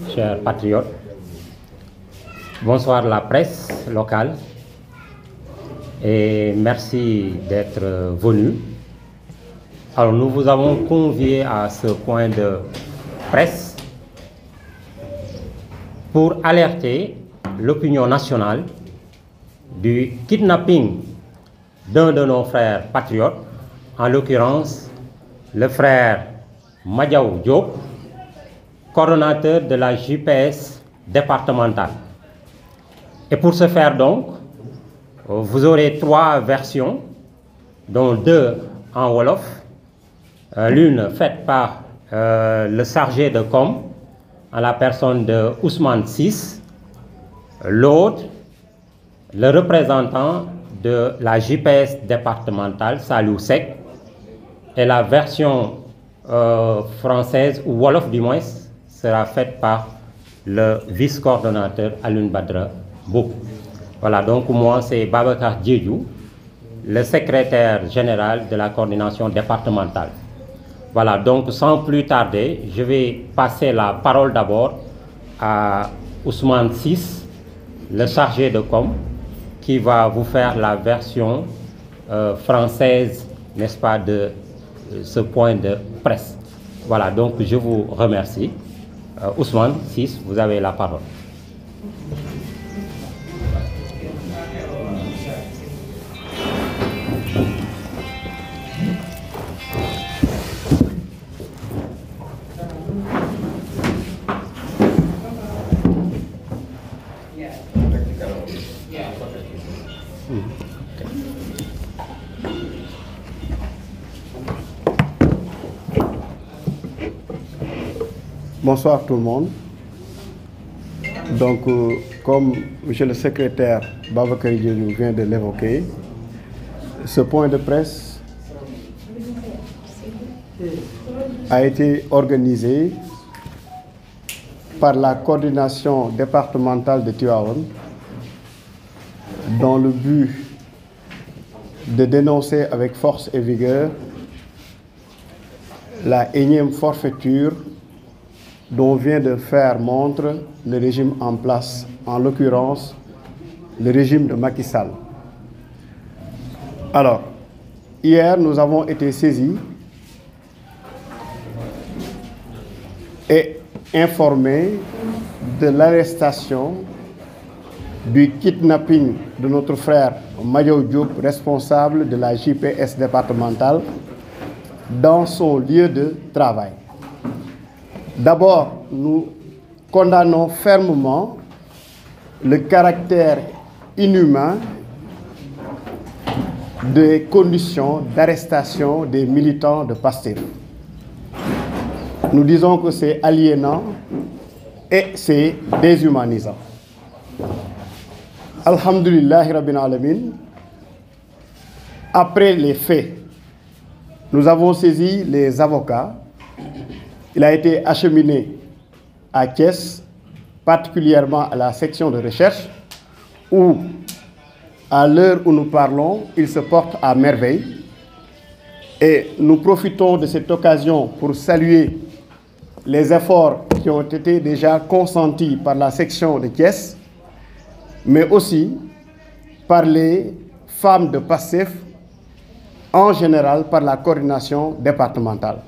chers patriotes. Bonsoir la presse locale et merci d'être venus. Alors nous vous avons conviés à ce point de presse pour alerter l'opinion nationale du kidnapping d'un de nos frères patriotes, en l'occurrence le frère Madiaw Diop, coordonnateur de la JPS départementale. Et pour ce faire donc, vous aurez 3 versions, dont 2 en Wolof, l'une faite par le chargé de com, en la personne de Ousmane Ciss, l'autre, le représentant de la JPS départementale, Saliou Seck, et la version française, ou Wolof du moins, sera faite par le vice-coordonnateur Alioune Badara Mboup. Voilà, donc moi c'est Babacar Diédhiou, le secrétaire général de la coordination départementale. Voilà, donc sans plus tarder, je vais passer la parole d'abord à Ousmane Ciss, le chargé de com, qui va vous faire la version française, n'est-ce pas, de ce point de presse. Voilà, donc je vous remercie. Ousmane Ciss, vous avez la parole. Bonsoir tout le monde. Donc, comme M. le secrétaire Babacar Diédhiou vient de l'évoquer, ce point de presse a été organisé par la coordination départementale de Tivaouane dans le but de dénoncer avec force et vigueur la énième forfaiture dont vient de faire montre le régime en place, en l'occurrence le régime de Macky Sall. Alors, hier, nous avons été saisis et informés de l'arrestation, du kidnapping de notre frère Madiaw Diop, responsable de la JPS départementale, dans son lieu de travail. D'abord, nous condamnons fermement le caractère inhumain des conditions d'arrestation des militants de Pastef. Nous disons que c'est aliénant et c'est déshumanisant. Alhamdulillahi Rabbil Alamin, après les faits, nous avons saisi les avocats. Il a été acheminé à Thiès, particulièrement à la section de recherche, où, à l'heure où nous parlons, il se porte à merveille. Et nous profitons de cette occasion pour saluer les efforts qui ont été déjà consentis par la section de Thiès, mais aussi par les femmes de Pastef, en général par la coordination départementale.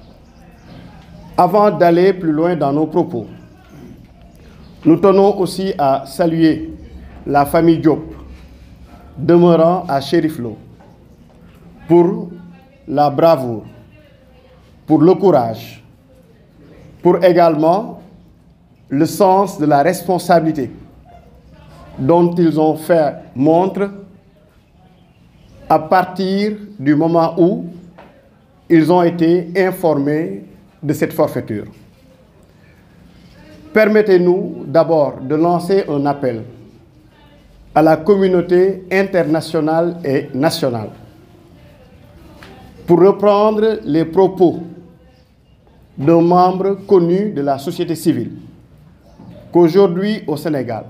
Avant d'aller plus loin dans nos propos, nous tenons aussi à saluer la famille Diop, demeurant à Chérif Lo, pour la bravoure, pour le courage, pour également le sens de la responsabilité dont ils ont fait montre à partir du moment où ils ont été informés de cette forfaiture. Permettez-nous d'abord de lancer un appel à la communauté internationale et nationale pour reprendre les propos d'un membre connu de la société civile, qu'aujourd'hui au Sénégal,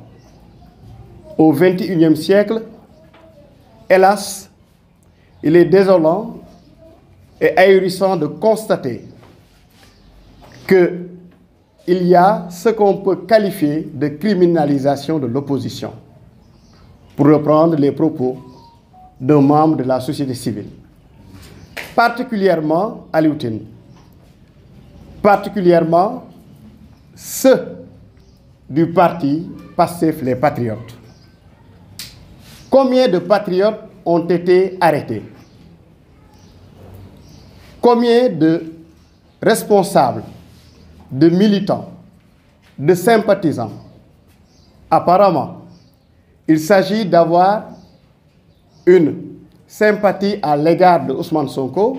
au XXIe siècle, hélas, il est désolant et ahurissant de constater que il y a ce qu'on peut qualifier de criminalisation de l'opposition, pour reprendre les propos d'un membre de la société civile. Particulièrement Aliou Tine, particulièrement ceux du parti Pastef les Patriotes. Combien de patriotes ont été arrêtés? Combien de responsables, de militants, de sympathisants? Apparemment, il s'agit d'avoir une sympathie à l'égard de Ousmane Sonko,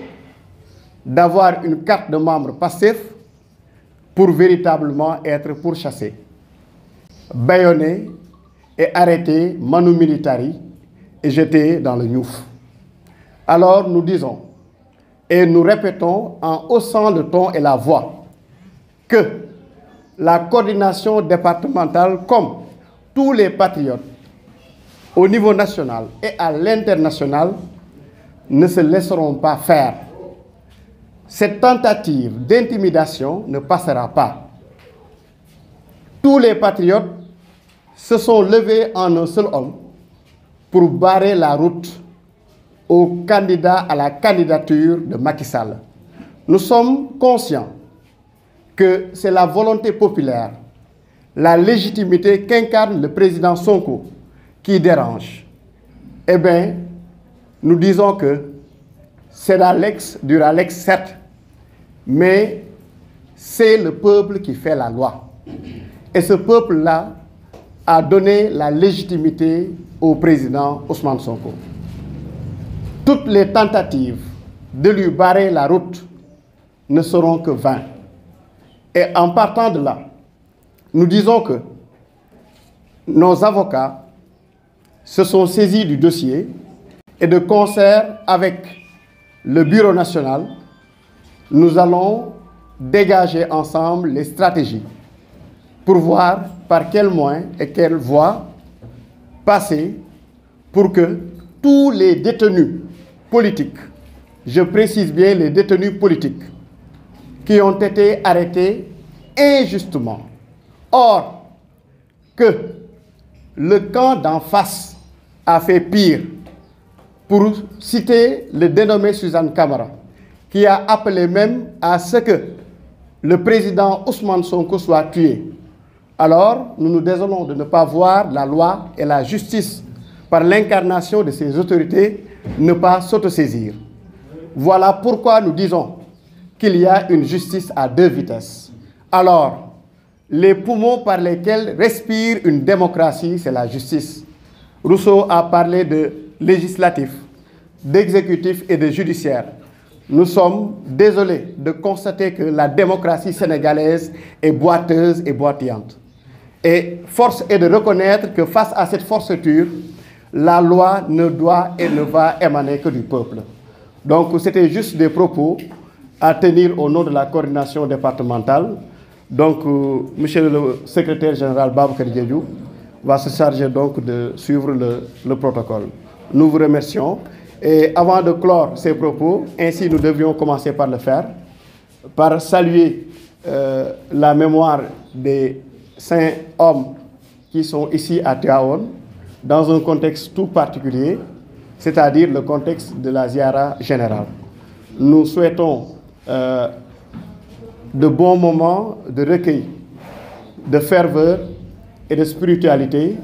d'avoir une carte de membre Pastef pour véritablement être pourchassé, bâillonné et arrêté manu militari et jeté dans le Niouf. Alors nous disons et nous répétons en haussant le ton et la voix que la coordination départementale, comme tous les patriotes au niveau national et à l'international, ne se laisseront pas faire. Cette tentative d'intimidation ne passera pas. Tous les patriotes se sont levés en un seul homme pour barrer la route au candidat à la candidature de Macky Sall. Nous sommes conscients que c'est la volonté populaire, la légitimité qu'incarne le président Sonko qui dérange. Eh bien, nous disons que c'est la lex dura lex, certes, mais c'est le peuple qui fait la loi. Et ce peuple-là a donné la légitimité au président Ousmane Sonko. Toutes les tentatives de lui barrer la route ne seront que vaines. Et en partant de là, nous disons que nos avocats se sont saisis du dossier et de concert avec le Bureau national, nous allons dégager ensemble les stratégies pour voir par quels moyens et quelles voies passer pour que tous les détenus politiques, je précise bien les détenus politiques, qui ont été arrêtés injustement, or que le camp d'en face a fait pire, pour citer le dénommé Suzanne Camara, qui a appelé même à ce que le président Ousmane Sonko soit tué. Alors, nous nous désolons de ne pas voir la loi et la justice, par l'incarnation de ces autorités, ne pas s'autosaisir. Voilà pourquoi nous disons qu'il y a une justice à deux vitesses. Alors, les poumons par lesquels respire une démocratie, c'est la justice. Rousseau a parlé de législatif, d'exécutif et de judiciaire. Nous sommes désolés de constater que la démocratie sénégalaise est boiteuse et boitillante. Et force est de reconnaître que face à cette forceture, la loi ne doit et ne va émaner que du peuple. Donc c'était juste des propos à tenir au nom de la coordination départementale. Donc monsieur le secrétaire général Babacar Diédhiou va se charger donc de suivre le protocole. Nous vous remercions. Et avant de clore ces propos, ainsi nous devions commencer par le faire, par saluer la mémoire des saints hommes qui sont ici à Tivaouane, dans un contexte tout particulier, c'est-à-dire le contexte de la ziara générale. Nous souhaitons de bons moments de recueil, de ferveur et de spiritualité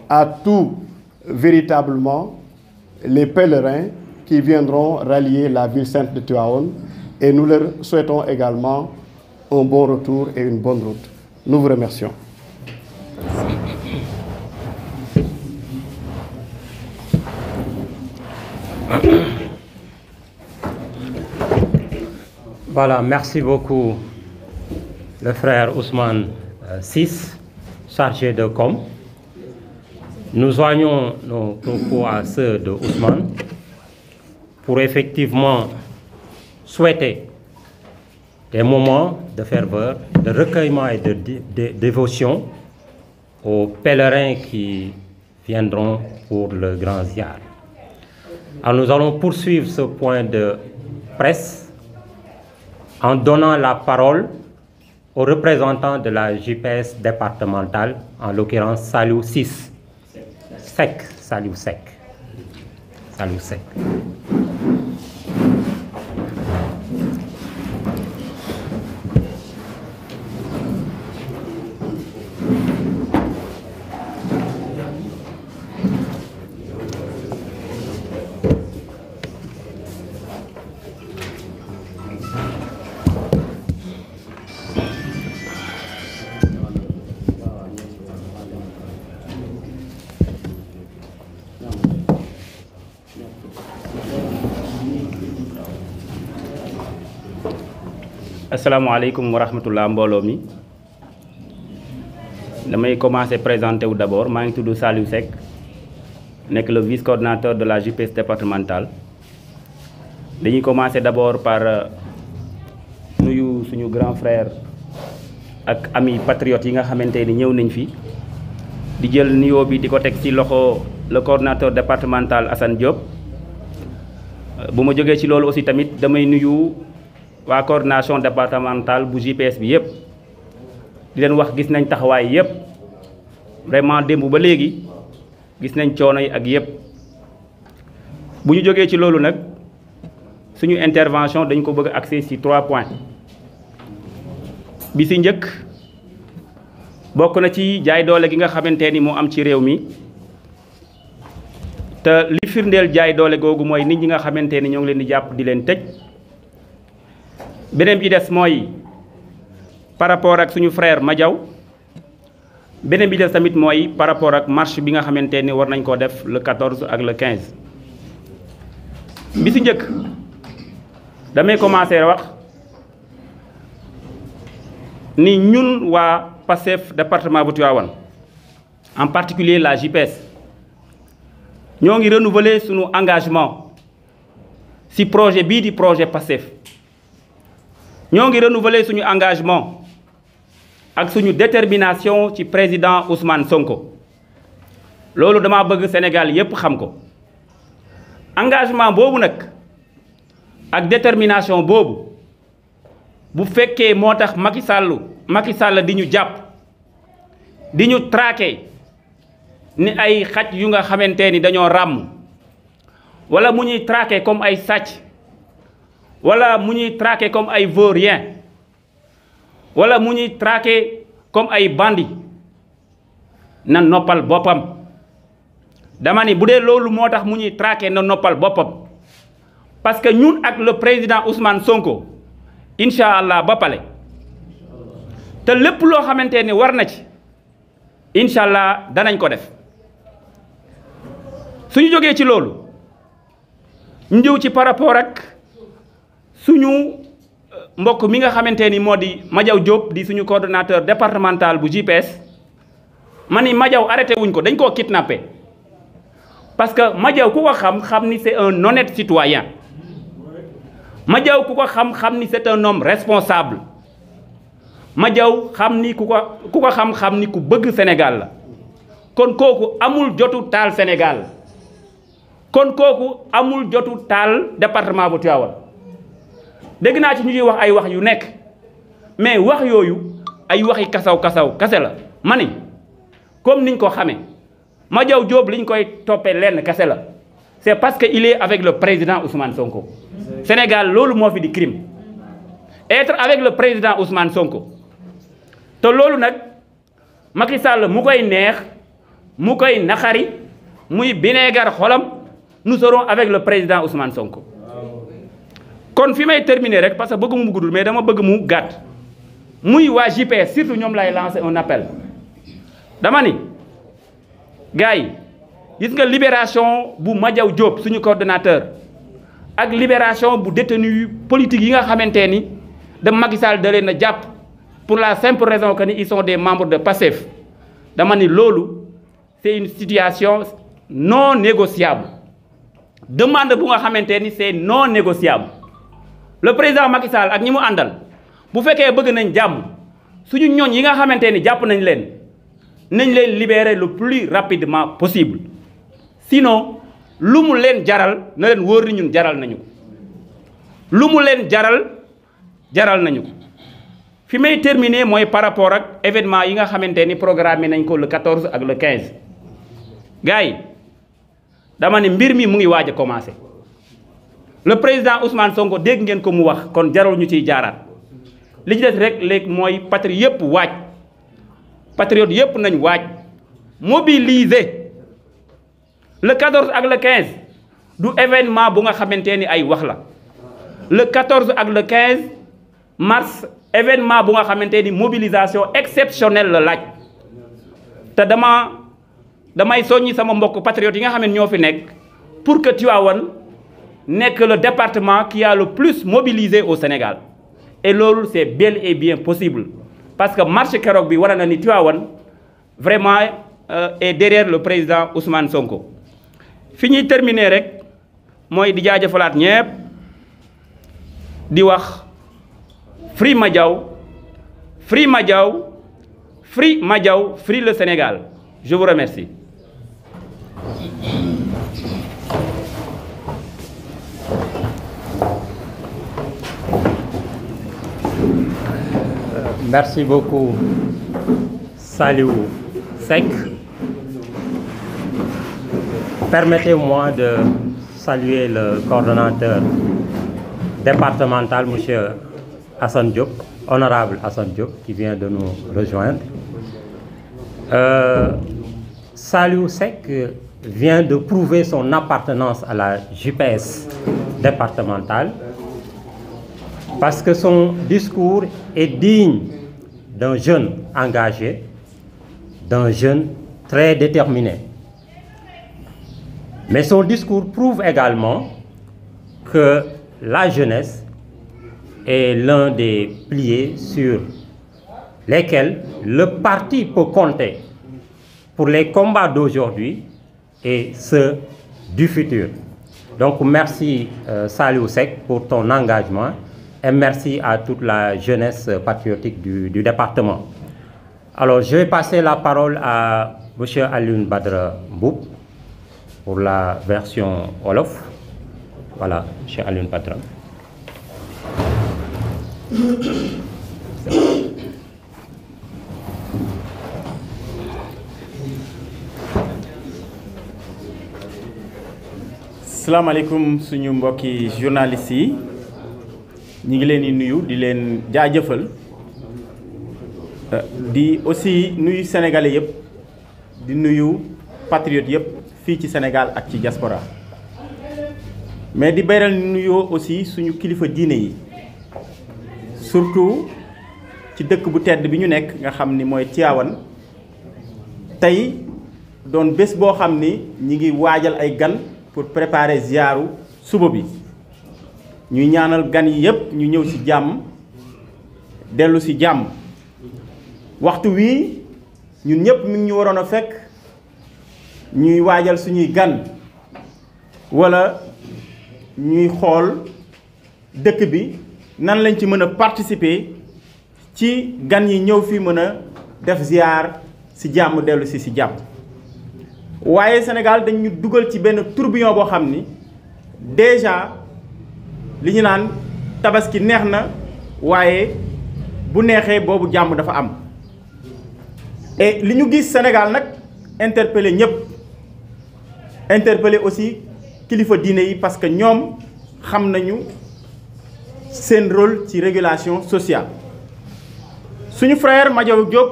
à tous véritablement les pèlerins qui viendront rallier la ville sainte de Tivaouane, et nous leur souhaitons également un bon retour et une bonne route. Nous vous remercions. Voilà, merci beaucoup le frère Ousmane VI, chargé de com. Nous joignons nos propos à ceux de Ousmane pour effectivement souhaiter des moments de ferveur, de recueillement et de dévotion aux pèlerins qui viendront pour le grand ziar. Alors nous allons poursuivre ce point de presse en donnant la parole aux représentants de la JPS départementale, en l'occurrence Saliou Seck. Assalamualaikum warahmatullahi mbooloo mi damay commencer présenter d'abord maa ngi tudd Saliou Seck nekk le vice-coordinateur de la JPS départementale. Dañuy commencer d'abord par nuyu suñu grand frère ak ami patriotes yi nga xamante ni ñëw nañ fi di jël nuyoo bi di ko teg ci loxo le coordinateur départemental Assane Diop. Bu ma jógee ci loolu aussi tamit damay nuyu waa coordination départementale bu JPS bi yépp di leen wax gis nañ taxawaay yépp vraiment démb ba léegi gis nañ coono yi ak yépp. Bu ñu jógee ci loolu nag suñu intervention dañ ko bëgg axer ci 3 points. Bi ci njëkk bokk na ci jaay doole gi nga xamante ni moo am ci réew mi te li firndeel jaay doole googu mooy nit ñi nga xamante ni ñoo ngi leen di jàpp di leen tëj. Beneen bi des mooy par rapport ak suñu frère Madiaw beneen bi des tamit mooy par rapport ak marche bi nga xamante ni war nañ koo def le 14 ak le 15. Bi ci njëkk damay commencer wax ni ñun waa PASTEF département bu Tivaouane en particulier la JPS ñoo ngi renouveler suñu engagement ci projet bii di projet PASTEF. Ñoo ngi renouveler suñu engagement ak suñu détermination ci président Ousmane Sonko. Loolu dama bëgg Sénégal yépp xam ko. Engagement boobu nag ak détermination boobu bu fekkee moo tax Macky Sall di ñu jàpp di ñu traquer ni ay xaj yu nga xamante ni dañoo ràmm wala mu ñuy traquer comme ay sàcc wala mu ñuy traquer comme ay vaurien wala mu ñuy traquer comme ay bandit na noppal boppam. Dama ni bu dee loolu moo tax mu ñuy traquer na noppal boppam parce que ñun ak le président Ousmane Sonko incha allah ba pale te lépp loo xamante ni war na ci incha allah danañ ko def. Suñu jógee ci loolu ñu ñëw ci par rapport ak suñu mbokk mi nga xamante ni moo di Madiaw Diop di suñu coordonnateur départemental bu JPS. ma ni Madiaw arrêté wuñ ko dañ koo kidnappé parce que Madiaw ku ko xam ni c'est un honnête citoyen. Madiaw ku ko xam ni c'est un homme responsable. Madiaw xam ni ku ko xam ni ku bëgg Sénégal la. kon kooku amul jotu taal Sénégal. kon kooku amul jotu taal département bu Tivaouane. dégg naa ci ñuy wax ay wax yu nekk mais wax yooyu ay waxi kasaw kase la ma ni comme niñ ko xamee Madiaw Diop liñ koy toppee lenn kase la c'est parce que il est avec le président Ousmane Sonko. Sénégal loolu moo fi di crime être avec le président Ousmane Sonko te loolu nag Macky Sall mu koy neex mu koy naxari muy bineegar xolam nous serons avec le président Ousmane Sonko. kon fi may terminer rek parce que bëgg mu guddul mais dama bëgg mu gàtt muy waa JPS surtout ñoom lay lancer un appel. dama ni gars yi gis nga libération bu Madiaw Diop suñu coordonnateur ak libération bu détenu politique yi nga xamante ni de Macky Sall da leen a jàpp pour la simple raison que ni ils sont des membres de PASTEF. dama ni loolu c'est une situation non négociable demande bu nga xamante ni c'est non négociable. Le président Macky Sall ak ñi mu àndal bu fekkee bëgg nañ jàmm suñu ñooñ yi nga xamante ni jàpp nañ leen libérer le plus rapidement possible sinon lu mu leen jaral na leen wóor ni ñun jaral nañu ko lu mu leen jaral nañu ko fi may terminer mooy par rapport ak événement yi nga xamante ni programmé nañ ko le 14 ak le 15 gars yi dama ne mbir mi mu ngi waaj a commencé le président Ousmane Sonko dégg ngeen ko mu wax kon jarul ñu ciy jaaraat li ci des rek léegi mooy patriote yëpp waaj patriote yëpp nañ waaj mobiliser le 14 ak le 15 du événement bu nga xamante ni ay wax la le 14 ak le 15 mars événement bu nga xamante ni mobilisation exceptionnelle la laaj te damay soññi sama mbokk patriotes yi nga xam ne ñoo fi nekk pour que Tivaouane nekk le département qui a le plus mobilisé au Sénégal et loolu c'est bel et bien possible parce que marche keroog bi war na ni Tivaouane vraiment est derrière le président Ousmane Sonko. fi ñuy terminer rek mooy di jaajëfalaat ñépp di wax Free Madiaw Free Madiaw Free Madiaw Free le Sénégal. Je vous remercie. Merci beaucoup Saliou Seck. Permettez-moi de saluer le coordonnateur départemental, monsieur Assane Diop, honorable Assane Diop, qui vient de nous rejoindre. Saliou Seck vient de prouver son appartenance à la JPS départementale parce que son discours est digne d'un jeune engagé, d'un jeune très déterminé. Mais son discours prouve également que la jeunesse est l'un des piliers sur lesquels le parti peut compter pour les combats d'aujourd'hui et ceux du futur. Donc merci Saliou Seck pour ton engagement et merci à toute la jeunesse patriotique du département. Alors je vais passer la parole à monsieur Alioune Badara Mboup pour la version wolof. Voilà, monsieur Alioune Badara. salaamaaleykum suñu mbokki journalistes yi ñi ngi leen di nuyu di leen jaajëfal di aussi nuyu sénégalais yëpp di nuyu patriotes yëpp fii ci Sénégal ak ci diaspora mais di beral nuyoo aussi suñu kilifa diine yi surtout ci dëkk bu tedd bi ñu nekk nga xam ni mooy Tivaouane tey doon bés boo xam ni ñi ngi waajal ay gan pour préparer ziaru suba bi ñuy ñaanal gan yi yépp ñu ñëw ci jàmm dellu ci jàmm waxtu wii ñun ñëpp mi ngi ñu waroon a fekk ñuy waajal suñuy gan walla ñuy xool dëkk bi nan lañ ci mën a participer ci gan yi ñëw fi mën a def ziar ci jàmm dellu ci jàmm waaye Sénégal dañu dugal ci benn tourbillon boo xam ni déjà li ñu naan tabaski neex na waaye bu neexee boobu jàmm dafa am et li ñu gis Sénégal nag interpeller ñëpp interpeller aussi kilifa diine yi parce que ñoom xam nañu seen rôle ci régulation sociale suñu frère Madiaw Diop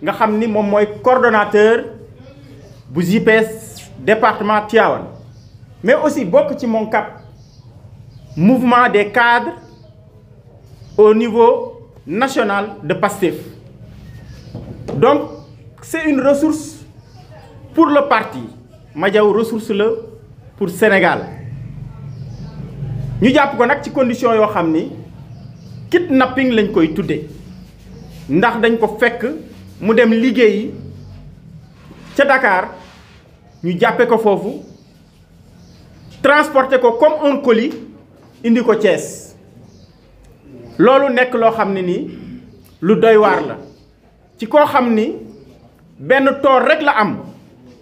nga xam ni moom mooy coordonnateur bu JPS département Tivaouane mais aussi bokk ci MONCAP mouvement des cadres au niveau national de PASTEF donc c'est une ressource pour le parti Madiaw ressource la pour Sénégal ñu jàpp ko nag ci condition yoo xam ni kidnapping lañ koy tudde ndax dañ ko fekk mu dem liggéeyi ca Dakar ñu jàppe ko foofu transporter ko comme un colis indi ko Thiès loolu nekk loo xam ne ni lu doy waar la ci koo xam ni benn toor rek la am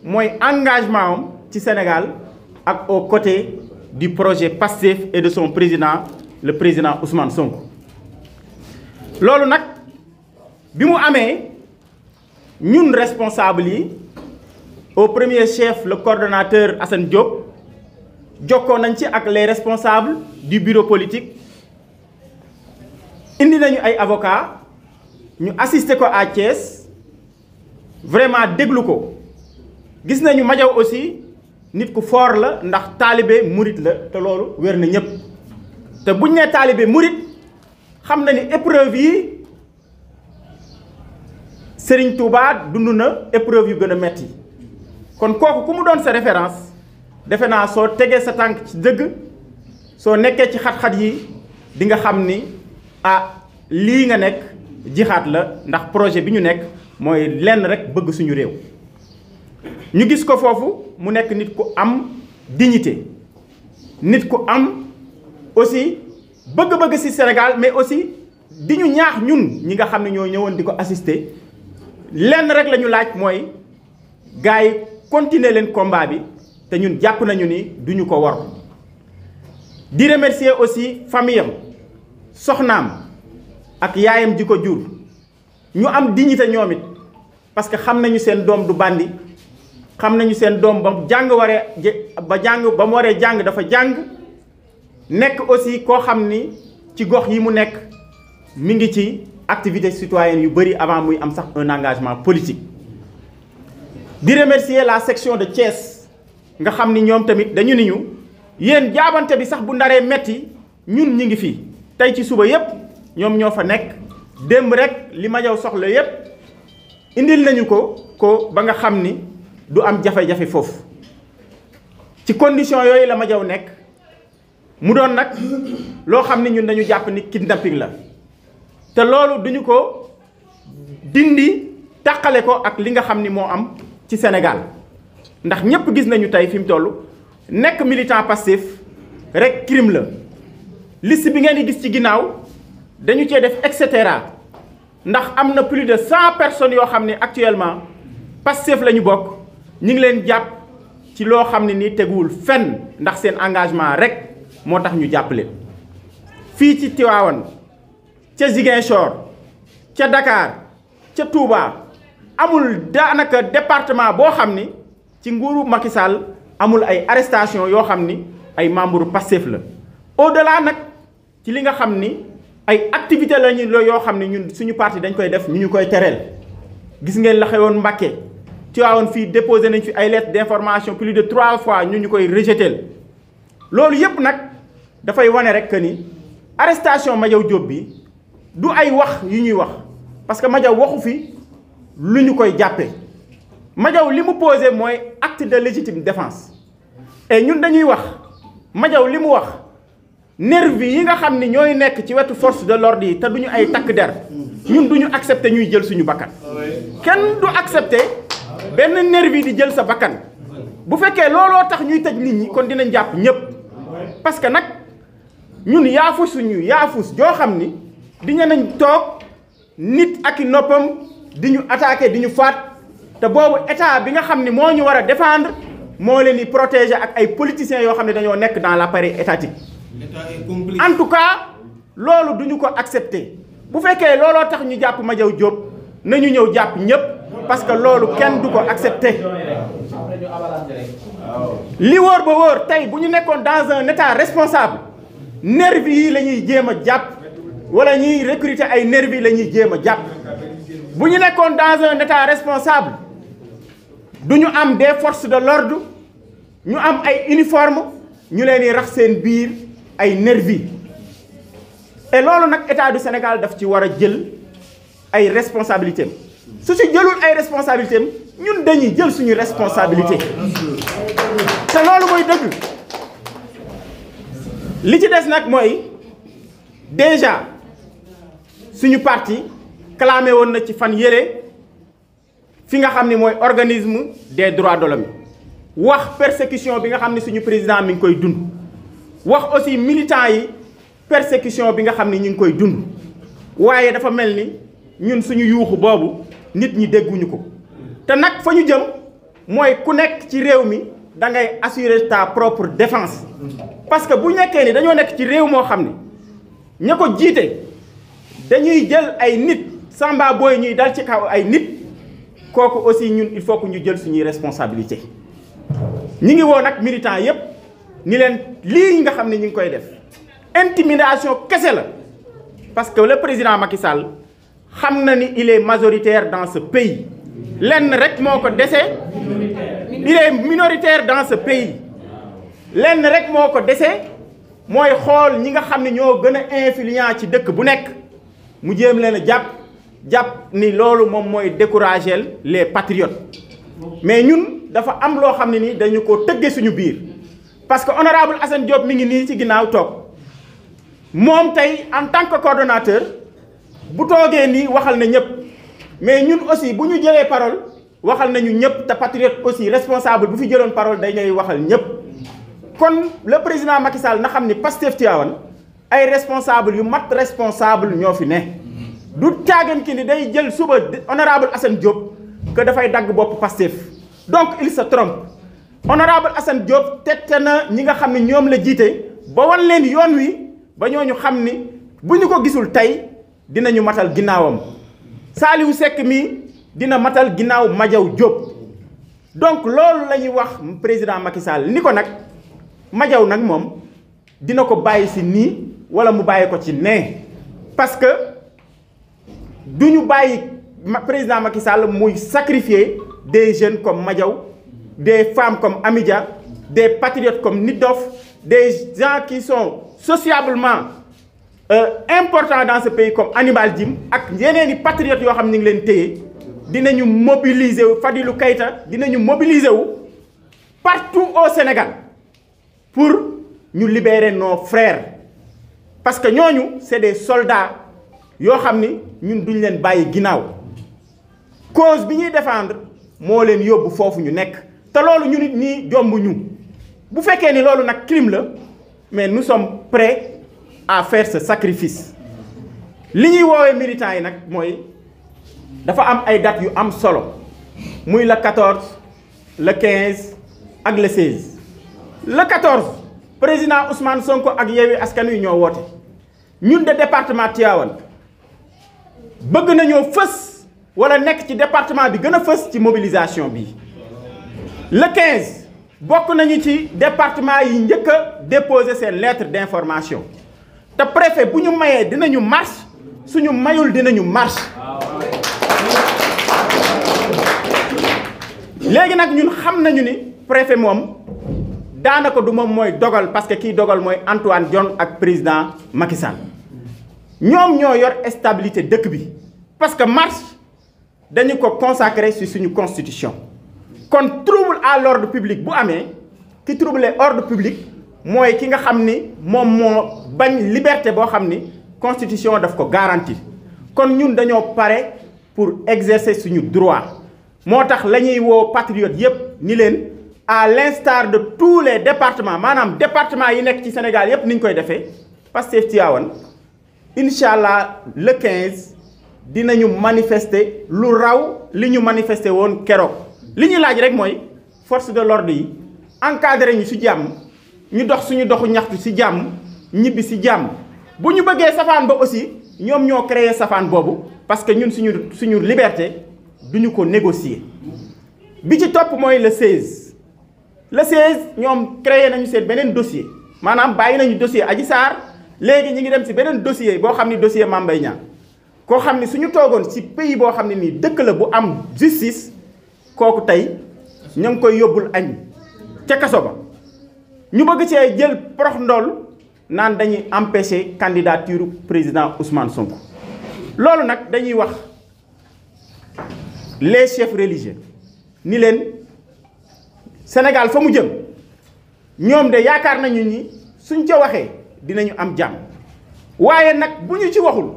mooy engagement am ci Sénégal ak aux côtés du projet PASTEF et de son président le président Ousmane Sonko loolu nag bi mu amee ñun responsable yi au premier chef le coordonnateur Assane Diop jokkoo nañ ci ak les responsables du bureau politique indi nañu ay avocats ñu assister ko à Thiès vraiment déglu ko gis nañu Madiaw aussi nit ku fort la ndax taalibe murit la te loolu wér na ñëpp te buñ nee taalibe murit xam na ni épreuve yi Serigne Touba dund na épreuve yu gën a metti kon kooku ku mu doon sa référence defe naa soo tegee sa tànk ci dëgg soo nekkee ci xat-xat yi di nga xam ni lii nga nekk jixaat la ndax projet bi ñu nekk mooy lenn rek bëgg suñu réew ñu gis ko foofu mu nekk nit ku am dignité nit ku am aussi bëgg-bëgg ci Sénégal mais aussi di ñu ñaax ñun ñi nga xam ne ñoo ñëwoon di ko assister lenn rek la ñu laaj mooy gars yi continuer leen combat bi te ñun jàpp nañu ni duñu ko war di remercier aussi famille am soxnaam ak yaayam ji ko jur ñu am dignité ñoom it parce que xam nañu seen doom du bandi xam nañu seen doom ba mu waree jàng dafa jàng nekk aussi koo xam ni ci gox yi mu nekk mi ngi ci activité citoyenne yu bëri avant muy am sax un engagement politique di remercier la section de Thiès nga xam ni ñoom tamit dañu ni ñu yéen jaabante bi sax bu ndaree metti ñun ñi ngi fi tey ci suba yépp ñoom ñoo fa nekk démb rek li Madiaw soxla yépp indil nañu ko ba nga xam ni du am jafe-jafe foofu ci condition yooyu la Madiaw nekk mu doon nag loo xam ni ñun dañu jàpp ni kidnapping la te loolu duñu ko dindi tàqale ko ak li nga xam ni moo am ci Sénégal ndax ñépp gis nañu tey fi mu toll nekk militant passif rek crime la liste bi ngeen di gis ci ginnaaw dañu cee def et cetera ndax am na plus de 100 personnes yoo xam ne actuellement Pastef la ñu bokk ñu ngi leen jàpp ci loo xam ne ni teguwul fenn ndax seen engagement rek moo tax ñu jàpp leen fii ci Tivaouane ca Ziguinchor ca Dakar ca Touba amul daanaka département boo xam ni ci nguuru Macky Sall amul ay arrestation yoo xam ni ay membre Pastef la au-delà nag ci li nga xam ni ay activité lañu yoo xam ne ñun suñu parti dañ koy def ñu koy tereel gis ngeen la xewoon Mbacké Tivaouane fii déposé nañ fi ay lettres d'information plus de 3 fois ñu koy rejeté loolu yépp nag dafay wane rek que ni arrestation Madiaw Diop bi du ay wax yu ñuy wax parce que Madiaw waxu fi lu ñu koy jàppee Madiaw li mu posé mooy acte de légitime défense et ñun dañuy wax Madiaw li mu wax nervi yi nga xam ni ñooy nekk ci wetu force de l'ordre yi te duñu ay takk der ñun duñu accepter ñuy jël suñu bakkan kenn du accepter benn nervi di jël sa bakkan bu fekkee looloo tax ñuy tëj nit ñi kon dinañ jàpp ñépp parce que nag ñun yaafus joo xam ni diñu nañ toog nit ak i noppam di ñu attaquer di ñu faat te boobu état bi nga xam ni moo ñu war a défendre moo leen di protéger ak ay politiciens yoo xam ne dañoo nekk dans l'appareil étatique en tout cas loolu duñu ko accepter bu fekkee looloo tax ñu jàpp Madiaw Diop nañu ñëw jàpp ñépp parce que loolu kenn du ko accepter li wóor ba wóor tey bu ñu nekkoon dans un état responsable nervi yi la ñuy jéem a jàpp wala ñuy recruter ay nervi la ñuy jéem a jàpp bu ñu nekkoon dans un état responsable du ñu am des forces de l'ordre ñu am ay uniforme ñu leen di rax seen biir ay nervi et loolu nag état du Sénégal daf ci war a jël ay responsabilités su ci jëlul ay responsabilités ñun dañuy jël suñu responsabilité te loolu mooy dëgg li ci des nag mooy déjà suñu parti clamé woon na ci fan yële fi nga xam ni mooy organisme des droits de l'homme wax persécution bi nga xam ni suñu président mi ngi koy dund wax aussi militants yi persécution bi nga xam ni ñu ngi koy dund waaye dafa mel ni ñun suñu yuuxu boobu nit ñi dégguñu ko te nag fa ñu jëm mooy ku nekk ci réew mi da ngay assurer ta propre défense parce que bu nekkee ni dañoo nekk ci réew moo xam ni ña ko jiite dañuy jël ay nit samba boy ñuy dal ci kaw ay nit kooku aussi ñun il faut que ñu jël suñuy responsabilité ñi ngi woo nag militants yépp ni leen lii nga xam ne ñi ngi koy def intimidation kese la parce que le président Macky Sall xam na ni il est majoritaire dans ce pays lenn rek moo ko dese il est minoritaire dans ce pays lenn rek moo ko dese mooy xool ñi nga xam ne ñoo gën a influent ci dëkk bu nekk mu jéem leen a jàpp ni loolu moom mooy décourager les patriotes mais ñun dafa am loo xam ne ni dañu ko tëgge suñu biir parce que honorable Assane Diop mi ngi nii ci ginnaaw toog moom tey en tant que coordonnateur bu toogee nii waxal na ñëpp mais ñun aussi bu ñu jëlee parole waxal nañu ñëpp te patriote aussi responsable bu fi jëloon parole day ngay waxal ñëpp kon le président Macky Sall na xam ni Pastef Tivaouane ay responsable yu mat responsable ñoo fi ne du caagan ki ni day jël suba honorable Assane Diop que dafay dagg bopp Pastef donc il se trompe honorable Assane Diop tette na ñi nga xam ne ñoom la jiite ba wan leen yoon wi ba ñooñu xam ni bu ñu ko gisul tey dinañu matal ginnaawam Saliou Seck mi dina matal ginnaaw Madiaw Diop donc loolu la ñuy wax président Macky Sall ni ko nag Madiaw nag moom dina ko bàyyi si nii wala mu bàyyi ko ci nee parce que du ñu bàyyi président Macky Sall muy sacrifier des jeunes comme Madiaw des femmes comme Amidia des patriotes comme Nit Doff des gens qui sont sociablement importants dans ce pays comme Hannibal Djim ak yeneen i patriotes yoo xam ne ñu ngi leen téye dinañu mobiliser wu Fadilou Keïta dinañu mobiliser wu partout au Sénégal pour ñu libérer nos frères parce que ñooñu c'est des soldats yoo xam ni ñun duñ leen bàyyi ginnaaw cause bi ñuy défendre moo leen yóbbu foofu ñu nekk te loolu ñu nit ñi jomb ñu bu fekkee ni loolu nag crime la mais nous sommes prêts à faire ce sacrifice li ñuy woowee militants yi nag mooy dafa am ay dates yu am solo muy le 14 le 15 ak le 16 le 14 président Ousmane Sonko ak Yewwi Askan Wi ñoo woote ñun de département Tivaouane bëgg nañoo fës wala nekk ci département bi gën a fës ci mobilisation bi le 15 bokk nañu ci département yi njëkk a déposer seen lettre d'information te préfet bu ñu mayee dinañu marche suñu mayul dinañu marche léegi nag ñun xam nañu ni préfet moom daanaka du moom mooy dogal parce que kiy dogal mooy Antoine Diome ak président Macky Sall ñoom ñoo yor stabilité dëkk bi parce que marche dañu ko consacrer ci suñu constitution kon trouble à l'ordre public bu amee ki trouble ordre public mooy ki nga xam ni moom moo bañ liberté boo xam ni constitution daf ko garantir kon ñun dañoo pare pour exercer suñu droit moo tax la ñuy woo patriotes yépp ni leen à l'instar de tous les départements maanaam département yi nekk ci Sénégal yépp ni ñu koy defee Pastef Tivaouane incha allah le 15 dinañu manifester lu raw li ñu manifester woon keroog li ñuy laaj rek mooy force de l'ordre yi encadré ñu ci jàmm ñu dox suñu doxu ñaxtu ci jàmm ñibbi ci jàmm bu ñu bëggee safaan ba aussi ñoom ñoo créé safaan boobu parce que ñun suñu liberté duñu ko négocier bi ci topp mooy le 16 ñoom créé nañu seen beneen dossier maanaam bàyyi nañu dossier Adji Sarr léegi ñi ngi dem ci beneen dossier boo xam ni dossier Mame Mbaye Niang koo xam ni suñu toogoon ci pays boo xam ne nii dëkk la bu am justice kooku tey ña ngi koy yóbbul añ ca kaso ba ñu bëgg cee jël prox ndool naan dañuy empêcher candidature président Ousmane Sonko loolu nag dañuy wax les chefs religieux ni leen Sénégal fa mu jëm ñoom de yaakaar nañu ni suñ ca waxee dinañu am jàmm waaye nag bu ñu ci waxul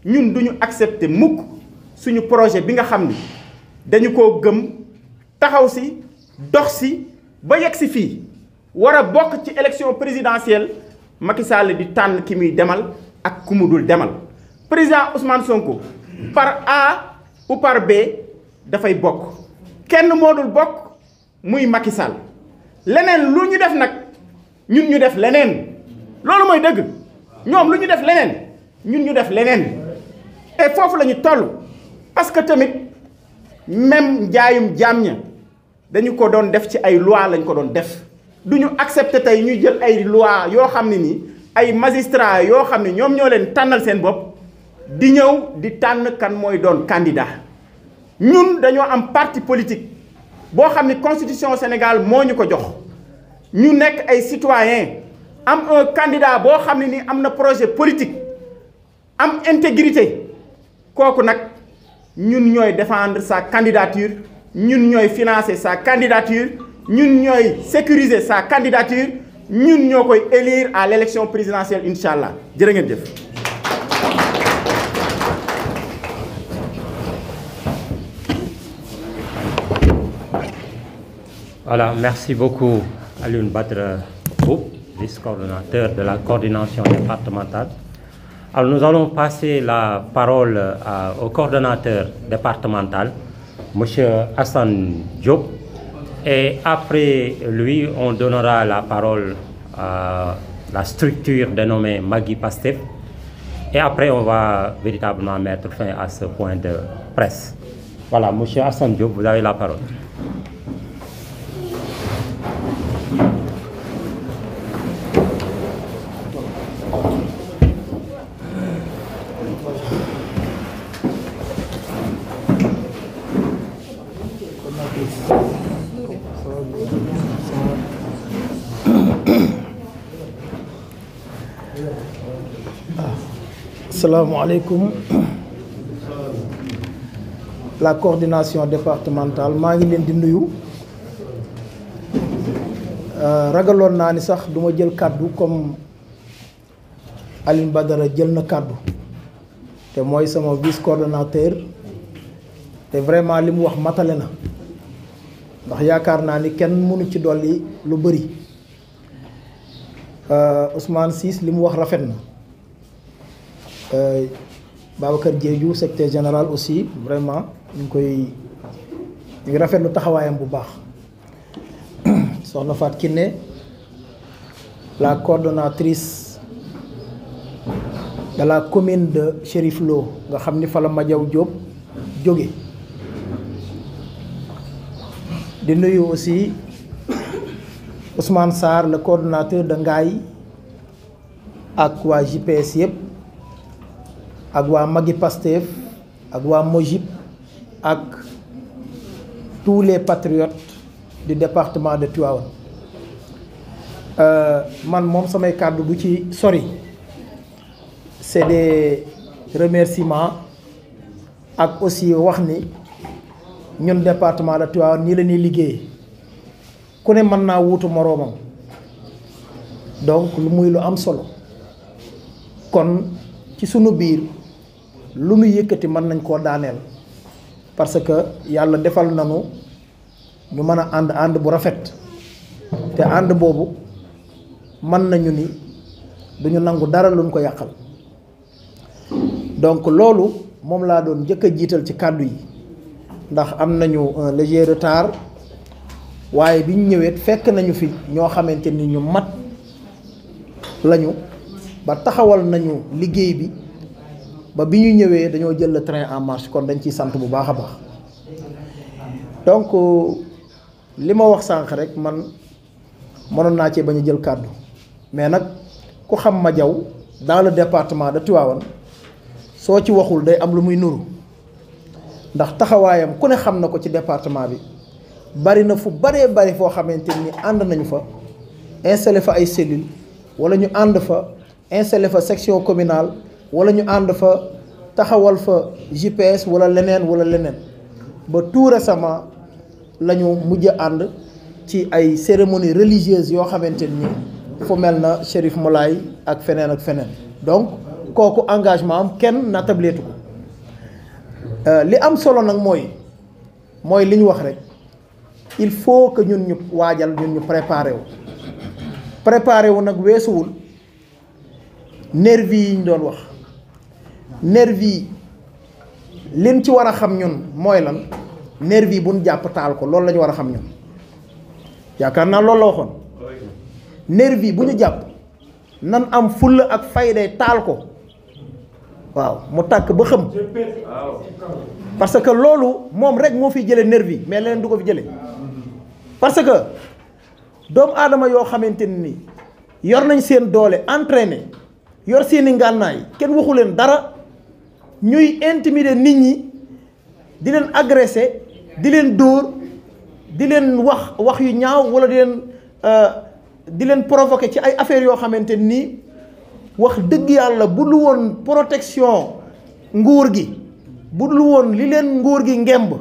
ñun duñu accepter mukk suñu projet bi nga xam ni dañu koo gëm taxaw ci dox ci ba yegg ci fii war a bokk ci élection présidentielle Macky Sall di tànn ki muy demal ak ku mu dul demal président Ousmane Sonko par A ou par B dafay bokk kenn moo dul bokk muy Macky Sall leneen lu ñu def nag ñun ñu def leneen loolu mooy dëgg ñoom lu ñu def leneen ñun ñu def leneen et foofu la ñu toll parce que tamit même njaayum jaam ña dañu ko doon def ci ay loi lañ ko doon def du ñu accepter tey ñuy jël ay loi yoo xam ne nii ay magistrats yoo xam ne ñoom ñoo leen tànnal seen bopp di ñëw di tànn kan mooy doon candidat ñun dañoo am parti politique boo xam ne constitution Sénégal moo ñu ko jox ñu nekk ay citoyens am un candidat boo xam ne ni am na projet politique am intégrité kooku nag ñun ñooy défendre sa candidature ñun ñooy financer sa candidature ñun ñooy sécuriser sa candidature ñun ñoo koy élire à l'élection présidentielle incha allah jërë ngeen jëf. Voilà, merci beaucoup Alioune Badara Mboup, vice-coordonnateur de la coordination départementale. Alors nous allons passer la parole au coordonnateur départemental, M. Assane Diop, et après lui, on donnera la parole à la structure dénommée Magui Pastef, et après on va véritablement mettre fin à ce point de presse. Voilà, M. Assane Diop, vous avez la parole. Assalamualaikum. La coordination départementale maa ngi leen di nuyu ragaloon naa ni sax duma jël kàddu comme Alioune Badara jël na kàddu te mooy sama vice coordonnateur te vraiment li mu wax matale na ndax yaakaar naa ni kenn mënu ci dolli lu bëri Ousmane Ciss li mu wax rafet na Babacar Diédhiou secrétaire général aussi vraiment ñu ngi rafetlu taxawaayam bu baax soxna Fatou Kiné la coordonnatrice de la commune de Chérif Lo nga xam ni fa la Madiaw Diop jóge di nuyu aussi Ousmane Sarr le coordonnateur de Ngaye ak waa JPS yëpp ak waa Magui Pastef ak waa Mojib ak tous les patriotes du département de Tivaouane man moom samay kàddu du ci sori c'est des remerciements ak aussi wax ni ñun département de Tivaouane nii la ñuy liggéey ku ne mën naa wuutu moroomam donc lu muy lu am solo kon ci sunu biir lu nu yëkkati mën nañ koo daaneel parce que yàlla defal nañu ñu mën a ànd bu rafet te ànd boobu mën nañu ni duñu nangu dara luñ ko yàqal donc loolu moom laa doon njëkk a jiital ci kàddu yi ndax am nañu un léger retard waaye bi ñu ñëwee fekk nañu fi ñoo xamante ni ñu mat lañu ba taxawal nañu liggéey bi ba bi ñu ñëwee dañoo jël le train en marche kon dañ ciy sant bu baax a baax donc li ma wax sànq rek man mënoon naa cee bañ a jël kàddu mais nag ku xam Madiaw dans le département de Tivaouane soo ci waxul day am lu muy nuru ndax taxawaayam ku ne xam na ko ci département bi bari na fu baree bari foo xamante ni ànd nañu fa installé fa ay cellules wala ñu ànd fa installé fa section communale wala ñu ànd fa taxawal fa JPS wala leneen ba tout récemment la ñu mujj ànd ci ay cérémonies religieuses yoo xamante ni fu mel na Chérif Moulay ak feneen donc kooku engagement am kenn natableetu ko li am solo nag mooy li ñu wax rek il faut que ñun ñu waajal ñun ñu préparé wu nag weesuwul nervi yi ñu doon wax nervi yi liñ ci war a xam ñun mooy lan nervi bu ñu jàpp taal ko loolu la ñu war a xam ñun yaakaar naa loolu la waxoon nervi bu ñu jàpp nan am fulla ak fayday taal ko waaw mu tàkk ba xëm parce que loolu moom rek moo fi jële nervi mais leneen du ko fi jële parce que doomu aadama yoo xamante ni yor nañ seen doole entraîné yor seeni ngànnaay kenn waxu leen dara ñuy intimider nit ñi di leen agressé di leen dóor di leen wax yu ñaaw wala di leen provoqué ci ay affaires yoo xamante nii wax dëgg yàlla bu dul woon protection nguur gi bu dul woon li leen nguur gi ngemb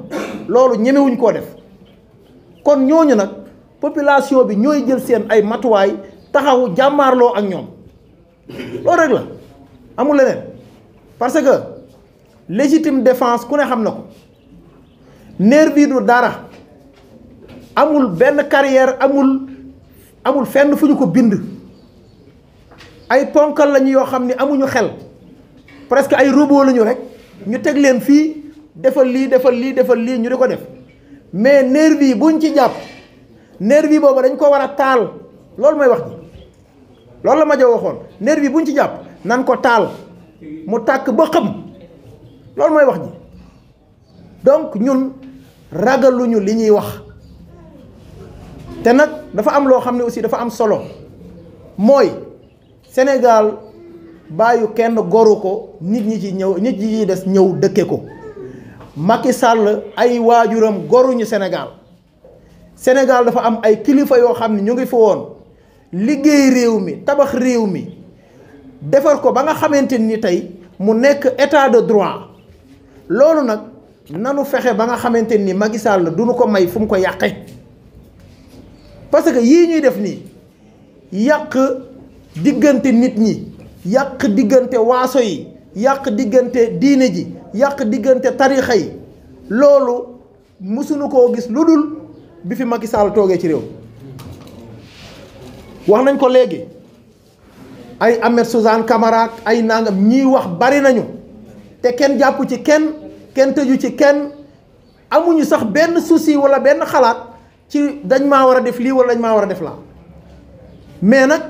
loolu ñemewuñ koo def kon ñooñu nag population bi ñooy jël seen ay matuwaay taxawu jàmmaarloo ak ñoom loolu rek la amul leneen parce que légitime défense ku ne xam na ko nervi du dara amul benn carrière amul fenn fu ñu ko bind ay ponkal lañu yoo xam ni amuñu xel presque ay robot lañu rek ñu teg leen fii defal lii defal lii defal lii ñu di ko def mais nervi buñ ci jàpp nervi boobu dañ ko war a taal loolu mooy wax ji loolu la ma jox waxoon nervi buñ ci jàpp nan ko taal mu tàkk ba xam loolu mooy wax ji donc ñun ragaluñu li ñuy wax te nag dafa am loo xam ne aussi dafa am solo mooy Sénégal bàyyu kenn goru ko nit ñi ci des ñëw dëkke ko Macky Sall ay waajuram goruñu Sénégal Sénégal dafa am ay kilifa yoo xam ne ñu ngi fi woon liggéey réew mi tabax réew mi defar ko ba nga xamante ni tey mu nekk état de droit loolu nag nanu fexe ba nga xamante ni Macky Sall du nu ko may fu mu ko yàqe parce que yii ñuy def nii yàq diggante nit ñi yàq diggante waaso yi yàq diggante diine ji yàq diggante tarixa yi loolu mësuñu koo gis lu dul bi fi Macky Sall toogee ci réew wax nañ ko léegi ay Ahmed Suzanne Camara ay nangam ñiy wax bari nañu te kenn jàpp ci kenn tëju ci kenn amuñu sax benn souci wala benn xalaat ci dañ maa war a def lii wala dañ maa war a def laa mais nag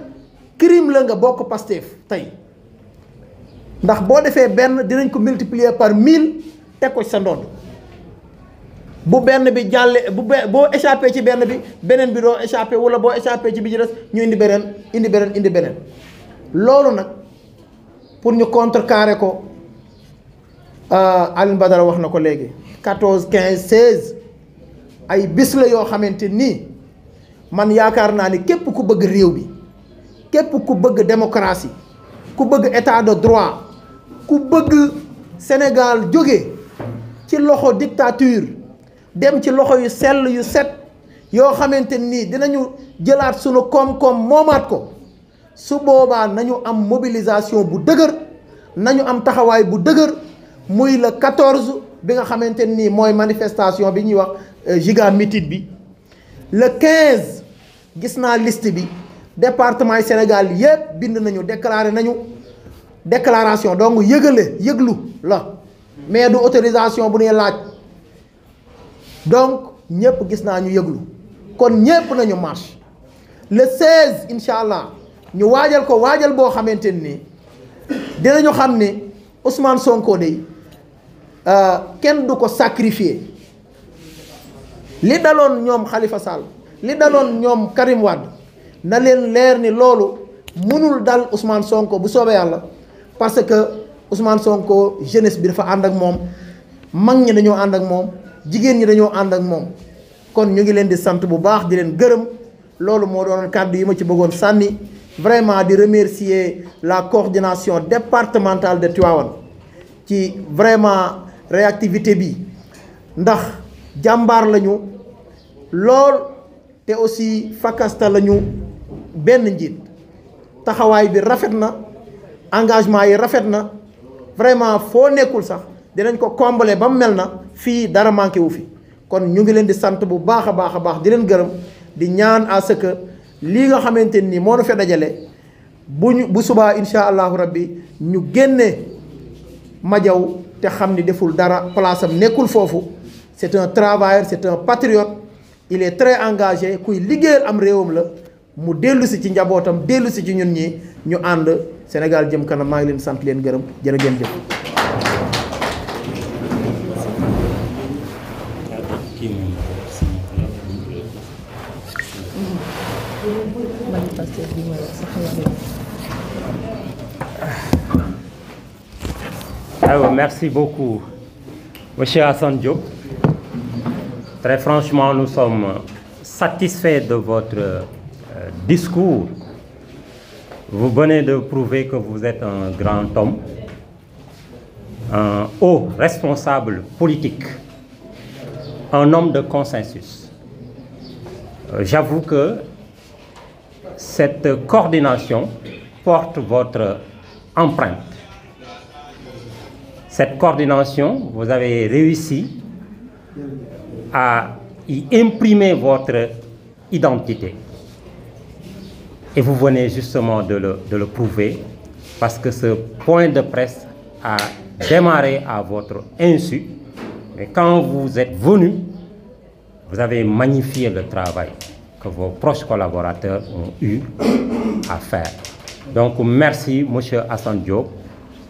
crime la nga bokk Pastef tey ndax boo defee benn dinañ ko multiplier par 1000 teg ko ci sa ndodd bu benn bi jàlle boo échappé ci benn bi beneen bi doo échappé wala boo échappé ci bi ci des ñu indi beneen loolu nag pour ñu contrecarrer ko Alioune Badara wax na ko léegi 14 15 16 ay bis la yoo xamante nii man yaakaar naa ni képp ku bëgg réew bi képp ku bëgg démocratie ku bëgg état de droit ku bëgg Sénégal jóge ci loxo dictature dem ci loxo yu sell yu set yoo xamante nii dinañu jëlaat sunu koom-koom moomaat ko su boobaa nañu am mobilisation bu dëgër nañu am taxawaay bu dëgër muy le 14 bi nga xamante nii mooy manifestation bi ñuy wax giga meeting bi le 15 gis naa liste bi département yi Sénégal yépp bind nañu déclaré nañu déclaration donc yëglu la mais du autorisation bu ñuy laaj donc ñëpp gis naa ñu yëglu kon ñëpp nañu marche le 16 incha allah ñu waajal ko waajal boo xamante ni dinañu xam ne Ousmane Sonko de kenn du ko sacrifier li daloon ñoom Khalifa Sall li daloon ñoom Karim Wade na leen leer ni loolu mënul dal Ousmane Sonko bu soobee yàlla parce que Ousmane Sonko jeunesse bi dafa ànd ak moom mag ñi dañoo ànd ak moom jigéen ñi dañoo ànd ak moom kon ñu ngi leen di sant bu baax di leen gërëm loolu moo doon kàddu yi ma ci bëggoon sànni vraiment di remercier la coordination départementale de Tivaouane ci vraiment réactivité bi ndax jàmbaar lañu lool te aussi fakasta lañu benn njiit taxawaay bi rafet na engagement yi rafet na vraiment foo nekkul sax dinañ ko combler ba mu mel na fii dara manqué wu fi kon ñu ngi leen di sant bu baax a baax di leen gërëm di ñaan à ce que lii nga xamante ni moo nu fe dajale bu subaa insha allahu rabbi ñu génne Madiaw te xam ni deful dara place am nekkul foofu c'est un travailleur c'est un patriote il est très engagé kuy liggéeyal am réewam la mu dellu si ci njabootam dellu si ci ñun ñi ñu ànd Sénégal jëm kanam. maa ngi leen sant leen gërëm jërë ngeen jëf. Alors, merci beaucoup, Monsieur Assane Diop. Très franchement, nous sommes satisfaits de votre discours. Vous venez de prouver que vous êtes un grand homme, un haut responsable politique, un homme de consensus. J'avoue que cette coordination porte votre empreinte. Cette coordination, vous avez réussi à y imprimer votre identité. Et vous venez justement de le prouver, parce que ce point de presse a démarré à votre insu. Mais quand vous êtes venu, vous avez magnifié le travail que vos proches collaborateurs ont eu à faire. Donc merci, Monsieur Assane Diop.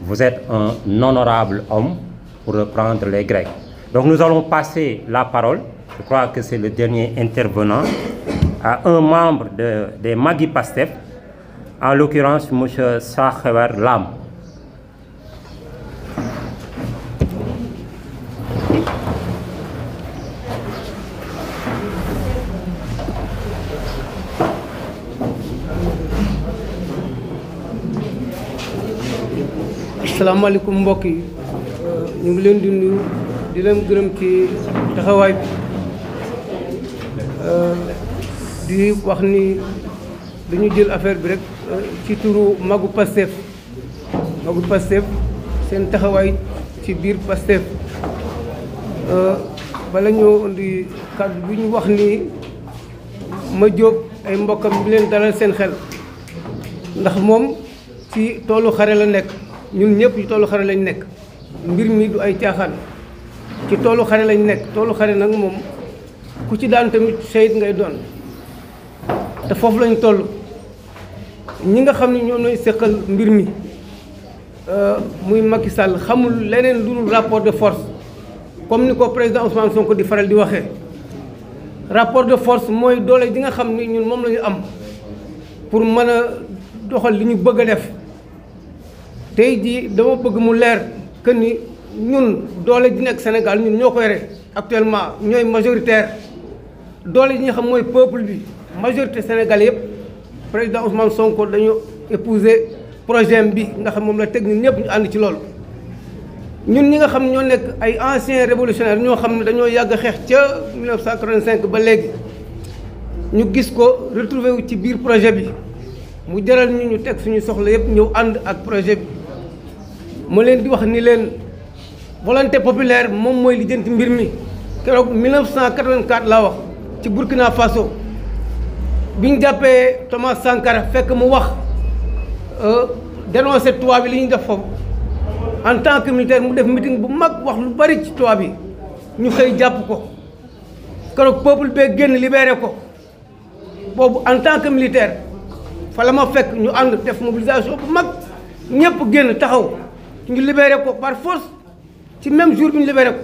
Vous êtes un honorable homme, pour reprendre les Grecs. Donc nous allons passer la parole, je crois que c'est le dernier intervenant, à un membre des Magui Pastef, en l'occurrence M. Sakhewar Lam. asalaamaaleykum mbokk yi ñu ngi leen di nuyu di leen gërëm ci taxawaay bi di wax ni dañu jël affaire bi rek ci turu magu Pastef seen taxawaay ci biir Pastef bala ñoo indi kàddu bi ñu wax ni ma jóg ay mbokkam bi leen dalal seen xel ndax moom ci toolu xare la nekk. ñun ñëpp ci toolu xare lañ nekk mbir mi du ay caaxaan ci toolu xare lañ nekk toolu xare nag moom ku ci daan tamit sayit ngay doon te foofu lañ toll ñi nga xam ne ñoom ñooy seqal mbir mi muy Macky Sall xamul leneen lu dul rapport de force comme ni ko président Ousmane Sonko di faral di waxee rapport de force mooy doole ji nga xam ni ñun moom la ñu am pour mën a doxal li ñu bëgg a def. tey jii dama bëgg mu leer que ni ñun doole ji nekk Sénégal ñun ñoo ko yore actuellement ñooy majoritaire doole ji nga xam mooy peuple bi majorité Sénégal yëpp président Ousmane Sonko dañu épouser projet bi nga xam moom la teg ñun ñëpp ñu ànd ci loolu. ñun ñi nga xam ñoo nekk ay anciens révolutionnaires ñoo xam ne dañoo yàgg xeex ca 1985 ba léegi ñu gis ko retrouvé wu ci biir projet bi mu jaral ñu teg suñu soxla yëpp ñëw ànd ak projet bi. ma leen di wax ni leen volonté populaire moom mooy lijjanti mbir mi keroog 1984 laa wax ci Burkina Faso bi ñu jàppee Thomas Sankara fekk mu wax dénoncé tubaab bi li ñu def foofu en tant que militaire mu def meeting bu mag wax lu bari ci tubaab bi ñu xëy jàpp ko keroog peuple bee génn libéré ko boobu en tant que militaire fa la ma fekk ñu ànd def mobilisation bu mag ñëpp génn taxaw. ñu libéré ko par force ci même jour bi ñu libéré ko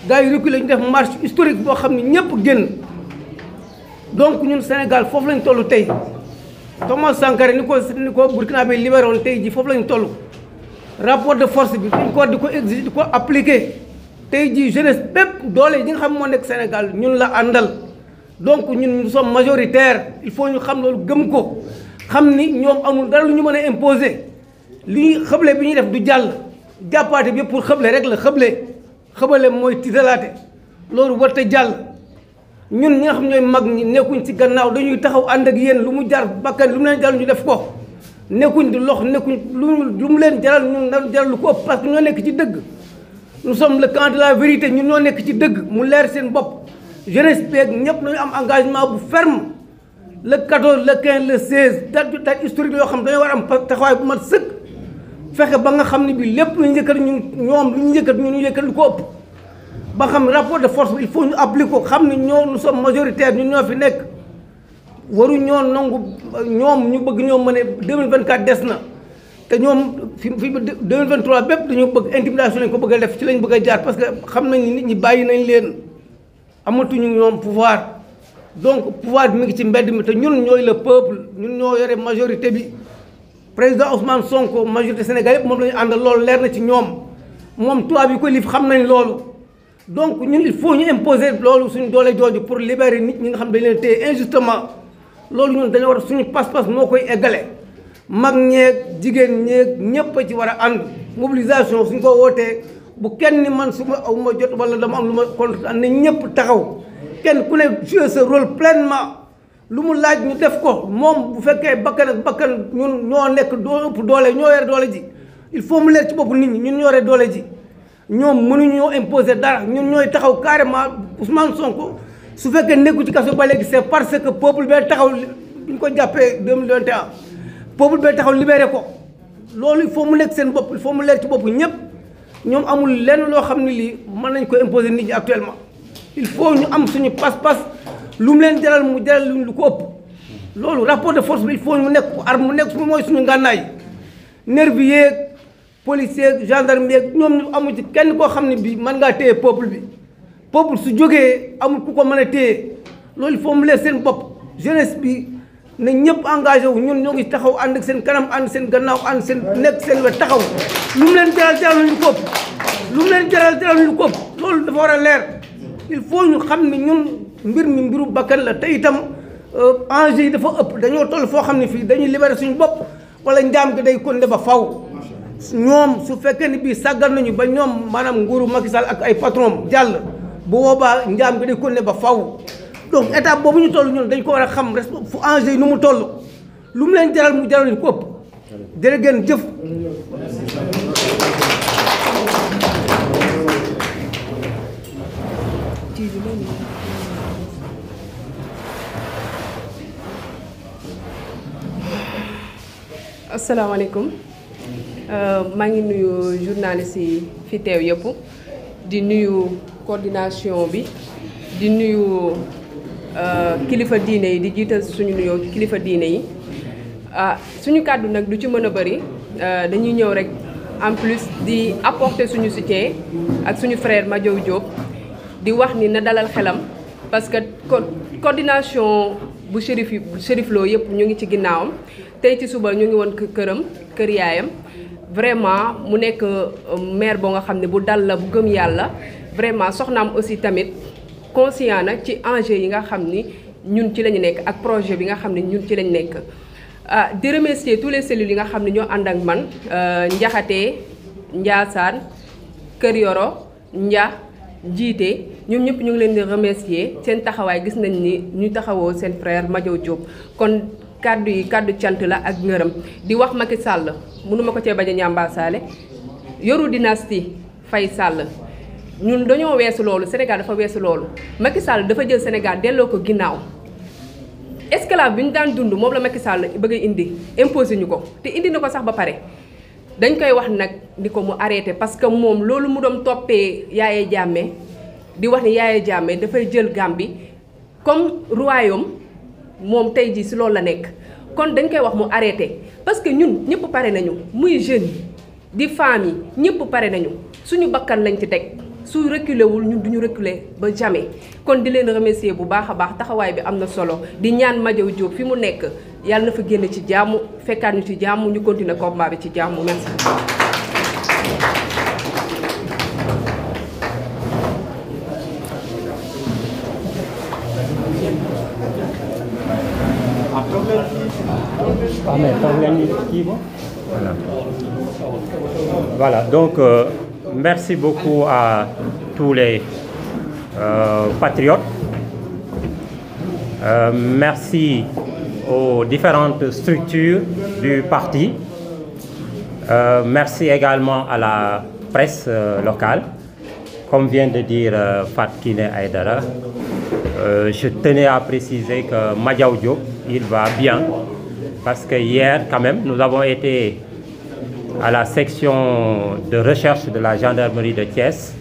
gars yi reculé ñu def marche historique boo xam ne ñëpp génn donc ñun Sénégal foofu lañ toll tey Thomas Sankara ni ko Burkina bi libéré woon tey ji foofu lañ toll rapport de force bi dañ ko di ko exiger di ko appliquer tey ji jeunesse bépp doole yi nga xam moo nekk Sénégal ñun la àndal donc ñun nous sommes majoritaires il faut ñu xam loolu gëm ko xam ni ñoom amul dara lu ñu mën a imposer. li xëble bi ñuy def du jàll jàppaate bi pour xëble rek la xëbale mooy tiitalaate loolu war te jàll ñun ñi nga xam ñooy mag ñi nekkuñ ci gannaaw dañuy taxaw ànd ak yéen lu mu jar bakkan lu mu leen jaral ñu def ko nekkuñ di lox nekkuñ lu mu leen jaral ñun nar jaral lu ko ëpp parce que ñoo nekk ci dëgg nous sommes le camp de la vérité ñun ñoo nekk ci dëgg mu leer seen bopp jeunesse beeg ñëpp nañu am engagement bu ferme le 14 le 15 le 16 date historique yoo xam dañoo war am taxawaay bu mat sëkk fexe ba nga xam ne bi lépp lu ñu yëkkat ñun ñoom lu ñu yëkkat ñun ñu yëkkat lu ko ëpp ba xam rapport de force il faut ñu appliquer ko xam ne nous sommes majoritaires ñun ñoo fi nekk waru ñoo nangu ñoom ñu bëgg ñoo mën a 2024 des na te ñoom fi 2023 bépp dañoo bëgg intimidation lañ ko bëgg a def ci lañ bëgg a jaar parce que xam nañ ni nit ñi bàyyi nañ leen amatuñu ñoom pouvoir donc pouvoir bi mi ngi ci mbedd mi te ñun ñooy le peuple ñun ñoo yore majorité bi président Ousmane Sonko majorité Sénégal yëpp moom la ñu àndal loolu leer na ci ñoom moom tubaab yi ko lif xam nañ loolu donc ñun il faut ñu imposer loolu suñu doole jooju pour libérer nit ñi nga xam dañ leen téye injustement loolu ñun dañoo war a suñu pas-pas moo koy eggale mag ñeeg jigéen ñeeg ñëpp a ci war a ànd mobilisation suñ ko wootee bu kenn ni man su ma aw ma jot wala dama am lu ma contre ne ñëpp taxaw kenn ku ne jouer ce rôle pleinement lu mu laaj ñu def ko moom bu fekkee bakkan ak bakkan ñun ñoo nekk doo ëpp doole ñoo yore doole ji il faut mu leer ci bopp nit ñi ñun ñoo yore doole ji ñoom mënuñu ñoo imposer dara ñun ñooy taxaw carrément Ousmane Sonko su fekkee nekku ci kaso ba léegi c'est parce que peuple bee taxaw bi ñu ko jàppee 2021 peuple bee taxaw libéré ko loolu il faut mu nekk seen bopp il faut mu leer ci bopp ñëpp ñoom amul lenn loo xam ne lii mën nañ ko imposer nit ñi actuellement il faut ñu am suñu pas-pas lu mu leen jaral mu jaral lu ko ëpp loolu rapport de force bi il faut ñu nekk arme mu nekk mooy suñu ngànnaay nervi yeeg policier yeeg gendarme yeeg ñoom ñu amu ci kenn koo xam ne bii mën ngaa téye peuple bi peuple su jógee amul ku ko mën a téye loolu il faut mu leer seen bopp jeunesse bi na ñëpp engagé wu ñun ñoo ngi taxaw ànd ak seen kanam ànd seen gannaaw ànd seen nekk seen wet taxaw lu mu leen jaral lu ko ëpp lu mu leen jaral lu ko ëpp loolu dafa war a leer il faut ñu xam ne ñun mbir mi mbiru bakkan la te itam enjeu yi dafa ëpp dañoo toll foo xam ne fii dañuy libéré suñu bopp wala njaam gi day konde ba faw ñoom su fekkee ni bii sàggal nañu ba ñoom maanaam nguuru Macky Sall ak ay patron jàll bu boobaa njaam gi day konde ba faw donc étape boobu ñu toll ñun dañ ko war a xam fu enjeu yi nu mu toll lu mu leen jaral mu jaral ñu ko ëpp jërë ngeen jëf. asalaamaaleykum maa ngi nuyu journaliste yi fi teew yëpp di nuyu coordination bi di nuyu kilifa diine yi di jiital suñu nuyoo kilifa diine yi suñu kàddu nag du ci mën a bëri dañuy ñëw rek en plus di apporter suñu soutien ak suñu frère Madiaw Diop di wax ni na dalal xelam parce que coordination bu Chérif Lo yëpp ñu ngi ci ginnaawam tey ci suba ñu ngi woon këram kër yaayam vraiment mu nekk maire boo nga xam ne bu dal la bu gëm yàlla vraiment soxnaam aussi tamit conscient na ci enjeu yi nga xam ni ñun ci lañu nekk ak projet bi nga xam ne ñun ci lañu nekk di remercier tous les cellules yi nga xam ne ñoo ànd ak man Njaxate Njaasaan Kër Yoro Nja jiite ñoom ñëpp ñu ngi leen di remercier seen taxawaay gis nañ ni ñu taxawoo seen frère Madiaw Diop kon kaddu yi kaddu cant la ak ngërëm di wax Macky Sall mënuma ko cee bañ a ñambaasaale yoru dynastie Faye Sall ñun dañoo weesu loolu Sénégal dafa weesu loolu Macky Sall dafa jël Sénégal delloo ko ginnaaw esclave bi ñu daan dund moom la Macky Sall bëgg a indi imposé ñu ko te indi na ko sax ba pare dañ koy wax nag di ko mu arrêté parce que moom loolu mu doon toppee Yaya Jammeh di wax ni Yaya Jammeh dafay jël Gambie comme royaume moom tey jii si loolu la nekk kon dañ koy wax mu arrêté parce que ñun ñëpp pare nañu muy jeunes di femmes yi ñëpp pare nañu suñu bakkan lañ ci teg su reculé wul ñun duñu reculer ba jamais kon di leen remercier bu baax a baax taxawaay bi am na solo di ñaan Madiaw Diop fi mu nekk yàlla na fa génn ci jàmm fekkaat ñu ci jàmm ñu continuer combat bi ci jàmm merci. Voilà, donc merci beaucoup à tous les patriotes. Merci aux différentes structures du parti. Merci également à la presse locale. Comme vient de dire Fatou Kiné Aïdara, je tenais à préciser que Madiaw Diop, il va bien. Parce que hier, quand même, nous avons été à la section de recherche de la gendarmerie de Thiès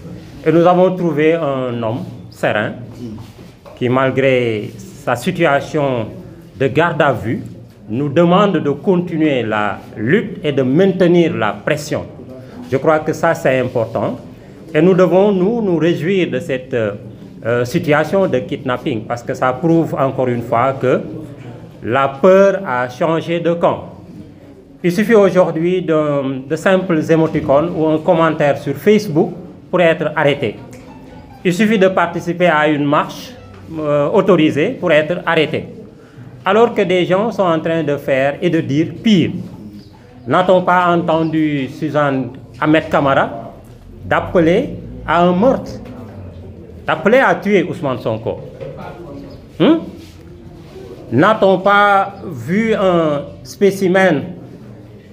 et nous avons trouvé un homme serein qui, malgré sa situation de garde à vue, nous demande de continuer la lutte et de maintenir la pression. Je crois que ça, c'est important. Et nous devons, nous réjouir de cette situation de kidnapping, parce que ça prouve encore une fois que la peur a changé de camp. Il suffit aujourd'hui de simples émoticônes ou un commentaire sur Facebook pour être arrêté. Il suffit de participer à une marche autorisée pour être arrêté. Alors que des gens sont en train de faire et de dire pire. N'a-t-on pas entendu Suzanne Ahmed Kamara d'appeler à un meurtre, d'appeler à tuer Ousmane Sonko? N'a-t-on pas vu un spécimen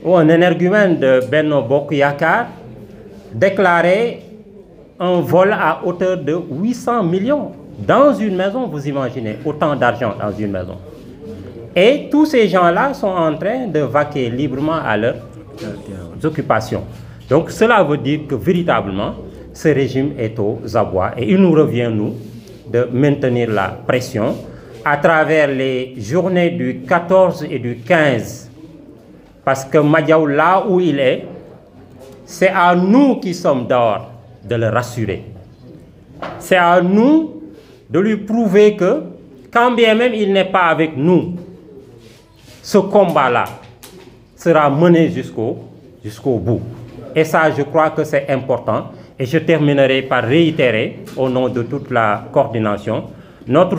ou un énergumène de Benno Bokk Yakaar déclarer un vol à hauteur de 800 millions dans une maison? Vous imaginez autant d'argent dans une maison. Et tous ces gens-là sont en train de vaquer librement à leurs occupations. Donc cela veut dire que véritablement, ce régime est aux abois. Et il nous revient, nous, de maintenir la pression à travers les journées du 14 et du 15. Parce que Madiaw, là où il est, c'est à nous qui sommes dehors de le rassurer. C'est à nous de lui prouver que, quand bien même il n'est pas avec nous, ce combat-là sera mené jusqu'au bout. Et ça, je crois que c'est important. Et je terminerai par réitérer, au nom de toute la coordination, notre